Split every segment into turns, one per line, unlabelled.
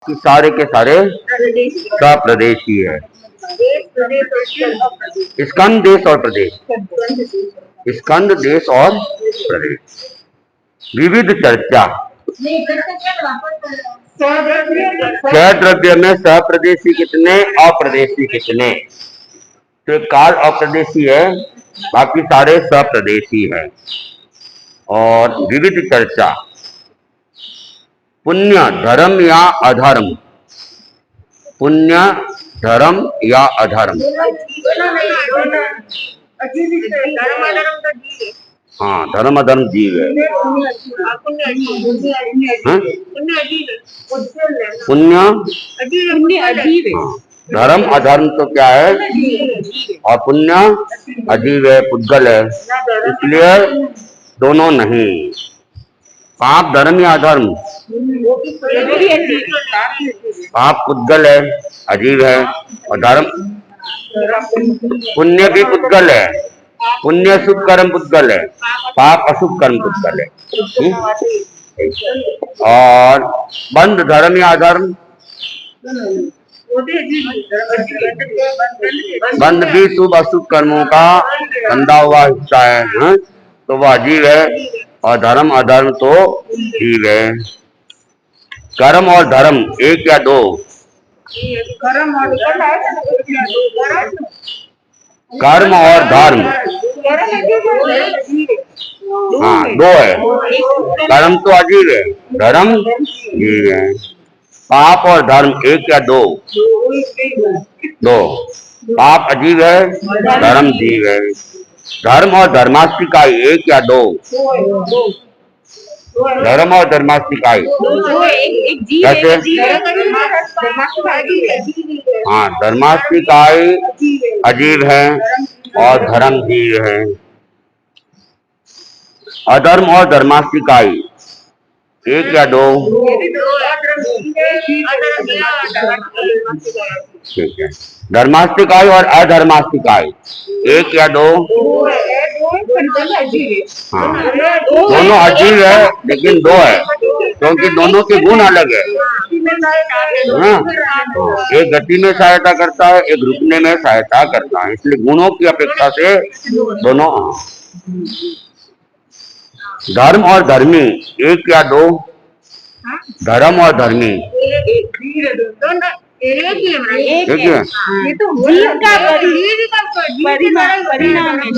बाकी सारे के सारे सप्रदेशी है। स्कंद देश और प्रदेश, स्कंद देश और प्रदेश। विविध चर्चा, छह द्रव्य में सप्रदेशी कितने, अप्रदेशी कितने। तो काल अप्रदेशी है, बाकी सारे सप्रदेशी है। और विविध चर्चा, पुण्य धर्म या अधर्म, पुण्य धर्म या अधर्म। हाँ, धर्म अधर्म जीव है। पुण्य धर्म अधर्म तो क्या है, और पुण्य अजीव है, पुद्गल है, इसलिए दोनों नहीं। पाप धर्म या अधर्म, पाप पुद्गल है, अजीव है, और धर्म पुण्य भी पुद्गल है। पुण्य शुभ कर्म पुद्गल है, पाप अशुभ कर्म पुद्गल है। और बंध धर्म या अधर्म, बंध भी शुभ अशुभ कर्मों का बंधा हुआ हिस्सा है, तो वह अजीव है। और धर्म अधर्म तो जीव है। कर्म और धर्म एक या दो, कर्म और धर्म, हाँ दो है। कर्म तो अजीव है, धर्म जीव है। पाप और धर्म एक या दो, दो। पाप अजीव है, धर्म जीव है। धर्म और धर्मास्तिकाई एक या दो, धर्म और धर्मास्तिकाई कैसे, हाँ धर्मास्तिकाई अजीव है और धर्म जीव है। अधर्म और धर्मास्तिकाई एक या दो, ठीक है। धर्मास्तिकाई और अधर्मास्तिकाई एक या दो, हाँ दोनों अजीव है, लेकिन दो है, क्योंकि दोनों के गुण अलग है। हाँ, एक गति में सहायता करता है, एक रुकने में सहायता करता है, इसलिए गुणों की अपेक्षा से दोनों। धर्म और धर्मी एक या दो, धर्म और धर्मी एक है। ये तो जीव का परिणाम है।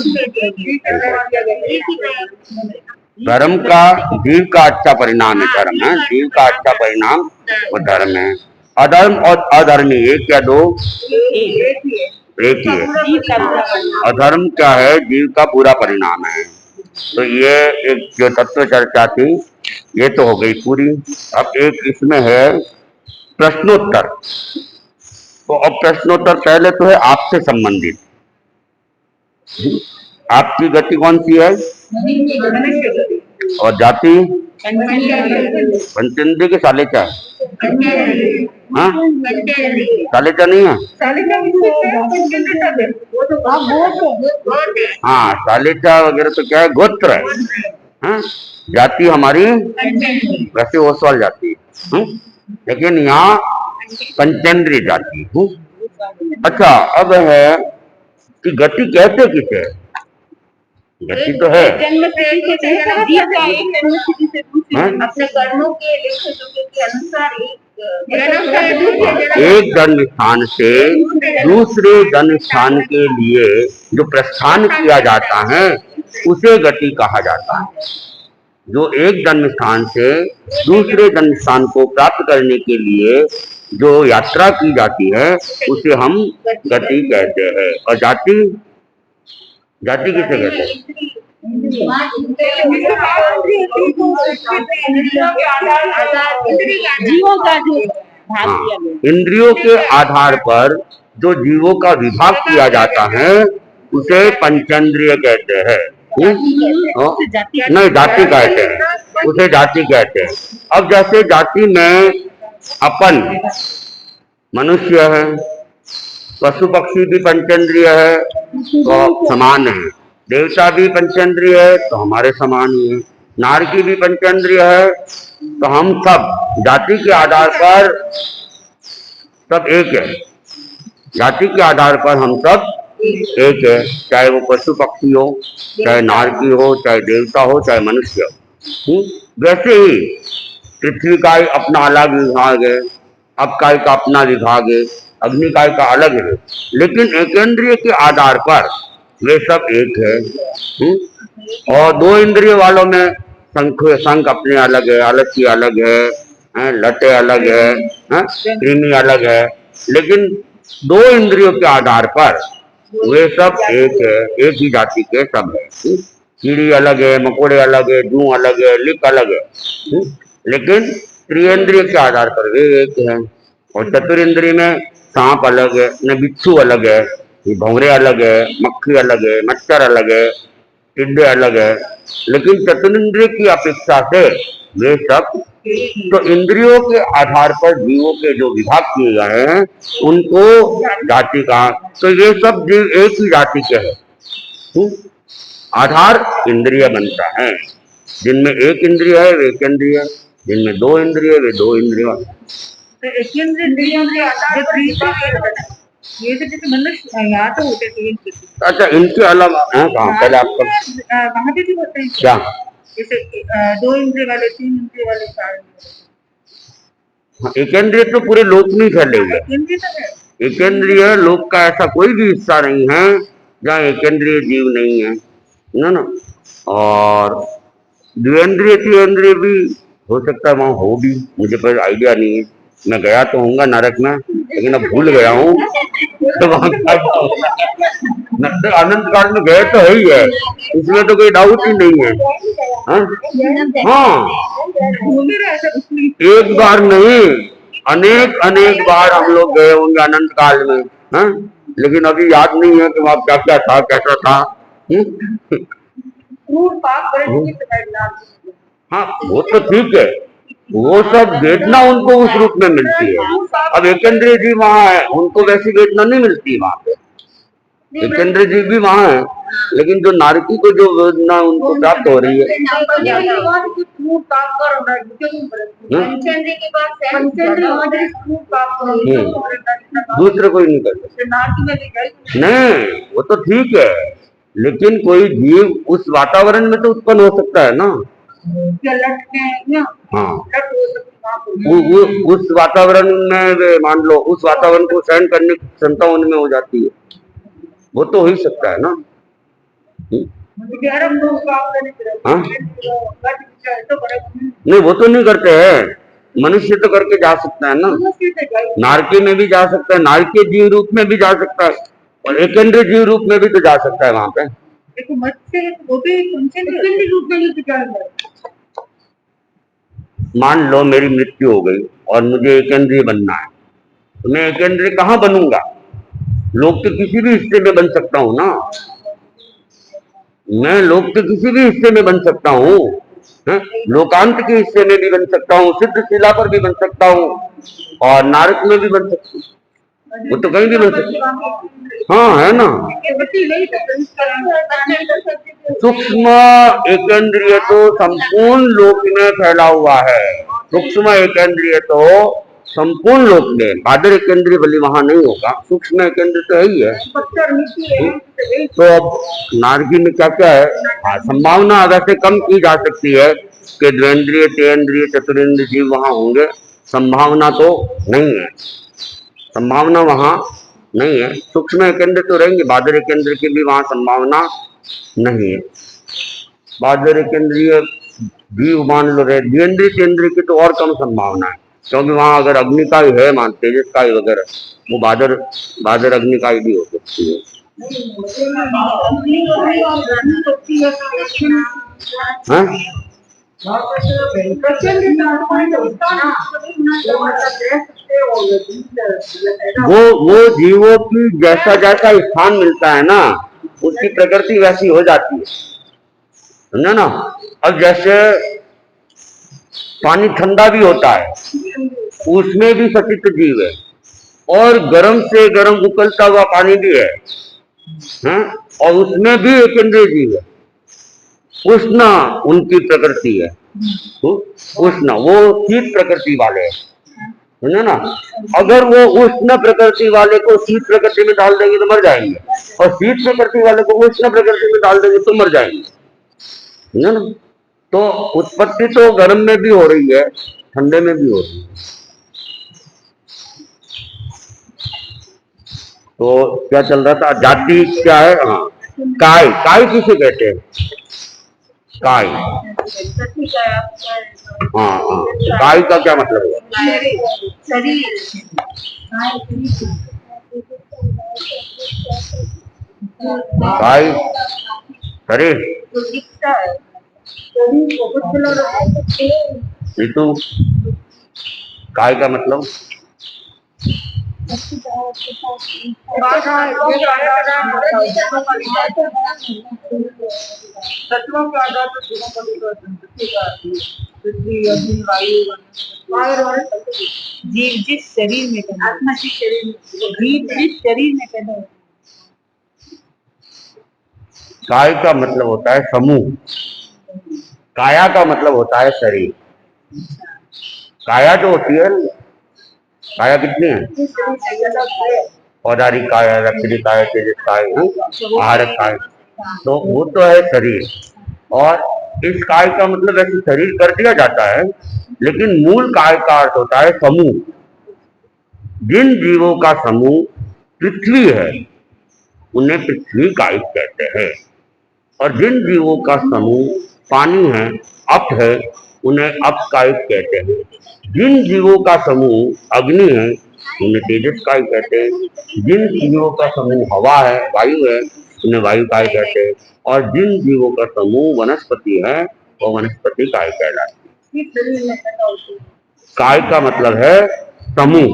धर्म का जीव का अच्छा परिणाम है, धर्म है जीव का अच्छा परिणाम, वो धर्म है। अधर्म और अधर्मी एक या दो, एक ही है। अधर्म क्या है, जीव का पूरा परिणाम है। तो ये एक जो तत्व चर्चा थी ये तो हो गई पूरी। अब एक इसमें है प्रश्नोत्तर। तो अब प्रश्नोत्तर पहले तो है आपसे संबंधित। आपकी गति कौन सी है, और जाति पंचेंद्रिय के सालेचा, हाँ सालेचा नहीं है, हाँ सालेचा वगैरह तो क्या है, गोत्र है। हाँ जाति हमारी वैसे ओसवाल जाति है, लेकिन यहाँ पंचेंद्रिय जाति। अच्छा, अब है कि गति कहते किसे, गति तो है अपने कर्मों के अनुसार एक जन्म स्थान से दूसरे जन्म स्थान के लिए जो प्रस्थान किया जाता है उसे गति कहा जाता है। जो एक जन्म स्थान से दूसरे जन्म स्थान को प्राप्त करने के लिए जो यात्रा की जाती है उसे हम गति कहते हैं। और जाति, जाति किसे कहते हैं, जीवों का जो इंद्रियों के आधार पर जो जीवों का विभाग किया जाता है उसे पंचेंद्रिय कहते हैं। नहीं जाति कहते हैं, उसे जाति कहते हैं। अब जैसे जाति में अपन मनुष्य है, पशु पक्षी भी पंचेंद्रिय है तो समान है, देवता भी पंचेंद्रिय है तो हमारे समान ही है, नारकी भी पंचेंद्रिय है, तो हम सब जाति के आधार पर सब एक है। जाति के आधार पर हम सब एक है, चाहे वो पशु पक्षी हो, चाहे नारकी हो, चाहे देवता हो, चाहे मनुष्य हो। वैसे ही पृथ्वी का ही अपना अलग विभाग है, अबकाय का अपना विभाग है, अग्निकाय का अलग है, लेकिन एकेंद्रिय के आधार पर वे सब एक है। और दो इंद्रिय वालों में शंख अपने अलग है, अलग अलग है, लटे अलग है, कृमि अलग है, लेकिन दो इंद्रियों के आधार पर वे सब एक है, एक ही जाति के सब है। कीड़ी अलग है, मकोड़े अलग है, जू अलग है, लिक अलग है, लेकिन त्रियंद्रिय के आधार पर वे एक है। और चतुरिंद्रिय में सांप अलग है, न बिच्छू अलग है, भंवरे अलग है, मक्खी अलग है, मच्छर अलग है, टिड्डे अलग है, लेकिन चतुरिंद्रिय की अपेक्षा से वे सब। तो इंद्रियों के आधार पर जीवों के जो विभाग किए गए हैं उनको जाति कहा। तो ये सब जीव एक ही जाति के हैं। आधार इंद्रिय बनता है, जिनमें एक इंद्रिय है वे एक इंद्रिय, जिनमें दो इंद्रिय वे दो इंद्रिय।
ये तो जैसे मनुष्य यहाँ तो होते थे।
अच्छा, इनके अलग है कहाँ? पहले आपका
वहाँ पे भी होते हैं
क्या?
जैसे 2 इंद्रिय वाले, 3 इंद्रिय वाले, 4
एक इंद्रिय तो पूरे लोक में फैले हुए हैं। एक इंद्रिय लोक का ऐसा कोई भी हिस्सा नहीं है जहाँ एक इंद्रिय जीव नहीं है, ना। और द्विंद्रिय त्रिंद्रिय भी हो सकता है वहां हो भी, मुझे पर आइडिया नहीं है। मैं गया तो हूँ नरक में, लेकिन अब भूल गया हूँ तो वहां अनंत काल में गए तो है ही है, इसमें तो कोई डाउट ही नहीं है। हाँ, एक बार नहीं, अनेक अनेक बार हम लोग गए होंगे अनंत काल में। हाँ, लेकिन अभी याद नहीं है कि वहां क्या क्या था, कैसा था। हाँ, वो तो ठीक है, वो सब वेदना उनको उस रूप में मिलती है। अब एकेंद्रिय जी वहां है, उनको वैसी वेदना नहीं मिलती वहां पे। एकेंद्रिय जी भी वहां है, लेकिन जो नारकी को जो वेदना उनको प्राप्त हो रही है, दूसरे कोई नहीं कर सकते। नहीं, वो तो ठीक है, लेकिन कोई जीव उस वातावरण में तो उत्पन्न हो सकता है ना। हाँ, उस वातावरण में मान लो उस वातावरण को सहन करने की क्षमता उनमें हो जाती है, वो तो हो ही सकता है ना। हाँ? नहीं, वो तो नहीं करते हैं, मनुष्य तो करके जा सकता है ना, नारकी में भी जा सकता है, नारकीय जीव रूप में भी जा सकता है, और एकेंद्रिय जीव रूप में भी तो जा सकता है वहां पे। मान लो मेरी मृत्यु हो गई और मुझे एकेंद्रिय बनना है, तो मैं एकेंद्रिय कहाँ बनूंगा? लोक के किसी भी हिस्से में बन सकता हूँ ना, मैं लोक के किसी भी हिस्से में बन सकता हूँ, लोकांत के हिस्से में भी बन सकता हूँ, सिद्ध शिला पर भी बन सकता हूँ, और नारक में भी बन सकता हूँ, वो तो कहीं भी बन सकता है। हाँ, है ना। सूक्ष्म एकेंद्रिय तो संपूर्ण लोक में फैला हुआ है, सूक्ष्म एकेंद्रिय तो संपूर्ण लोक में, बादर एकेंद्रिय बलि वहां नहीं होगा, सूक्ष्म एकेंद्रिय तो है ही है। तो अब नारकी में क्या क्या है? संभावना वैसे कम की जा सकती है कि द्वेंद्रिय त्रिंद्रिय चतुरेंद्रिय जीव वहां होंगे, संभावना तो नहीं है, संभावना वहां नहीं है। सूक्ष्म केंद्र तो रहेंगे, बादर केंद्र की भी वहां संभावना नहीं है। बादर केंद्रीय भी मान लो रहे, द्विंद्रिय केंद्र की तो और कम संभावना है, क्योंकि वहां अगर अग्निकाय है, मान तेजसकाय वगैरह, वो बादर अग्निकाय भी हो सकती है। हाँ? वो जीवों की जैसा जैसा स्थान मिलता है ना, उसकी प्रकृति वैसी हो जाती है, समझा ना। अब जैसे पानी ठंडा भी होता है, उसमें भी सचित्र जीव है, और गर्म से गर्म उकलता हुआ पानी भी है, और उसमें भी एक इंद्रिय जीव है। उष्ण उनकी प्रकृति है, उष्ण वो शीत प्रकृति वाले हैं, समझे ना। अगर वो उष्ण प्रकृति वाले को शीत प्रकृति में डाल देंगे तो मर जाएंगे, और शीत प्रकृति वाले को उष्ण प्रकृति में डाल देंगे तो मर जाएंगे, समझे ना। तो उत्पत्ति तो गर्म में भी हो रही है, ठंडे में भी हो रही है। तो क्या चल रहा था, जाति क्या है, हाँ काय, काय किसे कहते हैं, काय, हाँ हाँ, काय का क्या मतलब है, काय शरीर, ऋतु, काय का मतलब
तत्वों के आधार पर गुणों का विभाजन पृथ्वी, अग्नि, वायु, जीव जिस शरीर में पैदा, आत्मा जिस शरीर में, जीव जिस शरीर में पैदा होता है।
काय का मतलब होता है समूह, काया का मतलब होता है शरीर। काया जो होती है, काया कितनी है, औदारिक काया, रक्षित काया, तेजस काया, आहारक काया, तो वो तो है शरीर। और इस काय का मतलब ऐसे शरीर कर दिया जाता है, लेकिन मूल काय का अर्थ होता है समूह। जिन जीवों का समूह पृथ्वी है उन्हें पृथ्वी काय कहते हैं, और जिन जीवों का समूह पानी है, अप है, उन्हें अपकाय कहते हैं। जिन जीवों का समूह अग्नि है उन्हें तेजस काय कहते हैं। जिन जीवों का समूह हवा है, वायु है, उन्हें वायु काय कहते हैं। और जिन जीवों का समूह वनस्पति है वो वनस्पति काय कहलाती है। काय का मतलब है समूह,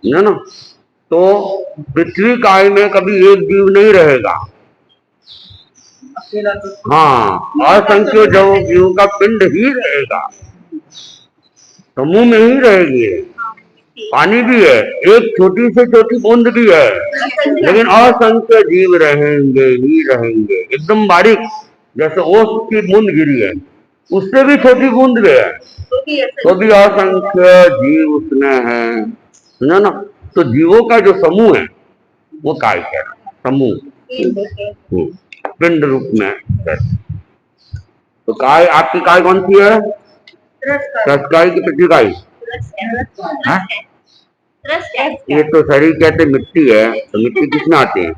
है ना। तो पृथ्वी काय में कभी एक जीव नहीं रहेगा, हाँ, असंख्य जीवों का पिंड ही रहेगा, समूह में ही रहेगी। पानी भी है, एक छोटी से छोटी बूंद भी है, लेकिन असंख्य जीव रहेंगे ही रहेंगे, एकदम बारीक, जैसे ओस की बूंद गिरी है उससे भी छोटी बूंद भी है तो भी असंख्य जीव उसमें है, समझा ना। तो जीवों का जो समूह है वो काय है, समूह, पिंड रूप में है। तो काय, आपकी काय कौन सी है, काय की पृथ्वी काय, ये तो शरीर कहते मिट्टी है, तो मिट्टी किसमें आती है,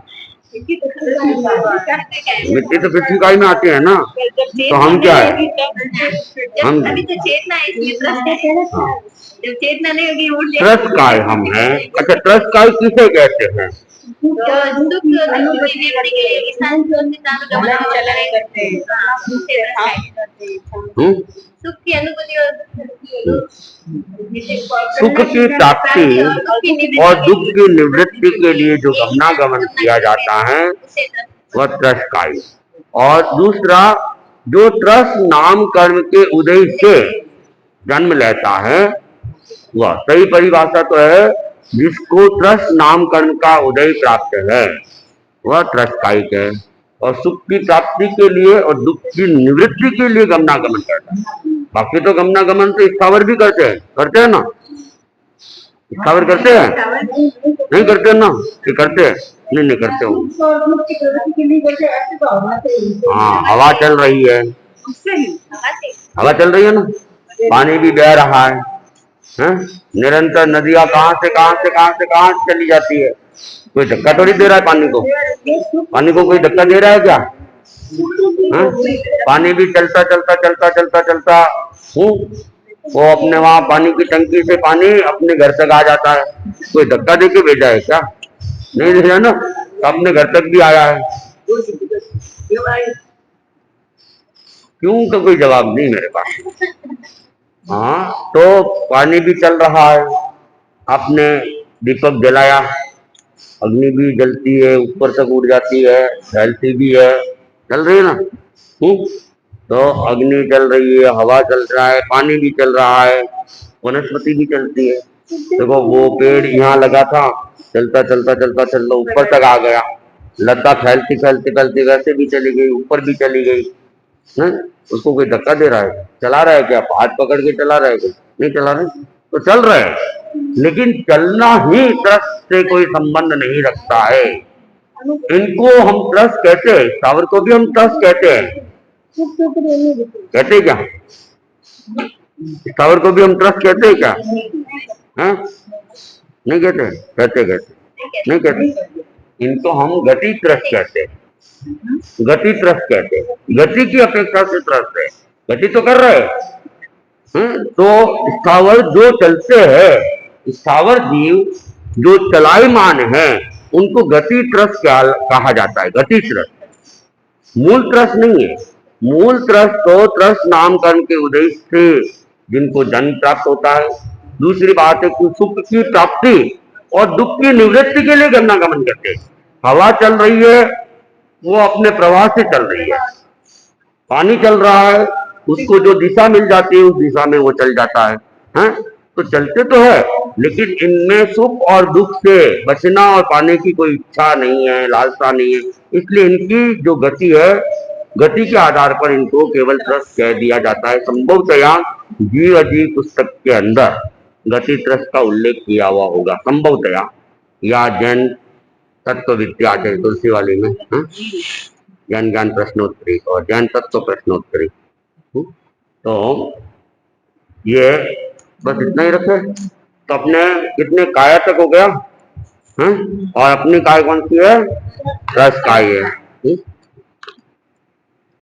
मिट्टी तो पृथ्वी काय में आती है ना। तो हम क्या है, हम
चेतना नहीं होगी,
ट्रस्ट काय हम हैं। अच्छा, ट्रस्ट काय किसे कहते हैं,
सुख की अनुभूति
सुख की प्राप्ति और दुख की निवृत्ति के लिए जो गमनागमन किया जाता है वह ट्रस्ट काय। और दूसरा, जो ट्रस्ट नाम कर्म के उदय से जन्म लेता है वह, सही परिभाषा तो है, जिसको ट्रस्ट नाम कर्म का उदय प्राप्त है वह ट्रस्ट कायिक है। और सुख की प्राप्ति के लिए और दुख की निवृत्ति के लिए गमनागमन करता है। बाकी तो गमनागमन तो स्थावर भी करते हैं ना, स्थावर करते हैं, नहीं करते ना, ये करते हैं, नहीं करते हो। हाँ, हवा चल रही है, हवा चल रही है ना, पानी भी बह रहा है, निरंतर नदियां कहाँ से चली जाती है, कोई धक्का थोड़ी दे रहा है पानी को कोई धक्का दे रहा है क्या, पानी भी चलता वो अपने वहां पानी की टंकी से पानी अपने घर तक आ जाता है, कोई धक्का दे के भेजा है क्या, नहीं भेजा ना, अपने घर तक भी आया है। क्यों, तो कोई जवाब नहीं मेरे पास। हाँ, तो पानी भी चल रहा है, आपने दीपक जलाया, अग्नि भी जलती है, ऊपर तक उड़ जाती है, फैलती भी है, चल रही है ना। तो अग्नि चल रही है, हवा चल रहा है, पानी भी चल रहा है, वनस्पति भी चलती है। देखो वो पेड़ यहाँ लगा था, चलता ऊपर तक आ गया, लता फैलती वैसे भी चली गई, ऊपर भी चली गई, है? उसको कोई धक्का दे रहा है, चला रहा है क्या, हाथ पकड़ के चला रहा है, कोई नहीं चला रहा है, तो चल रहे हैं, लेकिन चलना ही ट्रस्ट से कोई संबंध नहीं रखता है। इनको हम ट्रस्ट कहते हैं, टावर को भी हम ट्रस्ट कहते हैं। कहते हैं क्या? टावर को भी हम ट्रस्ट कहते हैं क्या? हैं? नहीं कहते? कहते कहते नहीं कहते। इनको हम गति ट्रस्ट कहते हैं। गति ट्रस्ट कहते हैं। गति की अपेक्षा से ट्रस्ट है। गति तो कर रहे हैं। तो स्थावर जो चलते हैं, स्थावर जीव जो चलायमान है, उनको गति ट्रस्ट कहा जाता है। गति ट्रस्ट मूल ट्रस्ट नहीं है। मूल ट्रस्ट तो ट्रस्ट नामकरण के उद्देश्य से जिनको जन्म प्राप्त होता है। दूसरी बात है कि सुख की प्राप्ति और दुख की निवृत्ति के लिए गमनागमन करते हैं। हवा चल रही है, वो अपने प्रवाह से चल रही है। पानी चल रहा है, उसको जो दिशा मिल जाती है उस दिशा में वो चल जाता है। हैं? तो चलते तो है, लेकिन इनमें सुख और दुख से बचना और पाने की कोई इच्छा नहीं है, लालसा नहीं है। इसलिए इनकी जो गति है, गति के आधार पर इनको केवल ट्रस्ट कह दिया जाता है। संभवतया जीव अजीव पुस्तक के अंदर गति ट्रस्ट का उल्लेख किया हुआ होगा, संभवतया, या जैन तत्व विद्या तुलसी वाली में, जैन ज्ञान प्रश्नोत्तरी और जैन तत्व प्रश्नोत्तरी। तो ये बस इतना ही रखे। तो अपने कितने काया तक हो गया? और अपनी काय कौन सी है? रस काय है।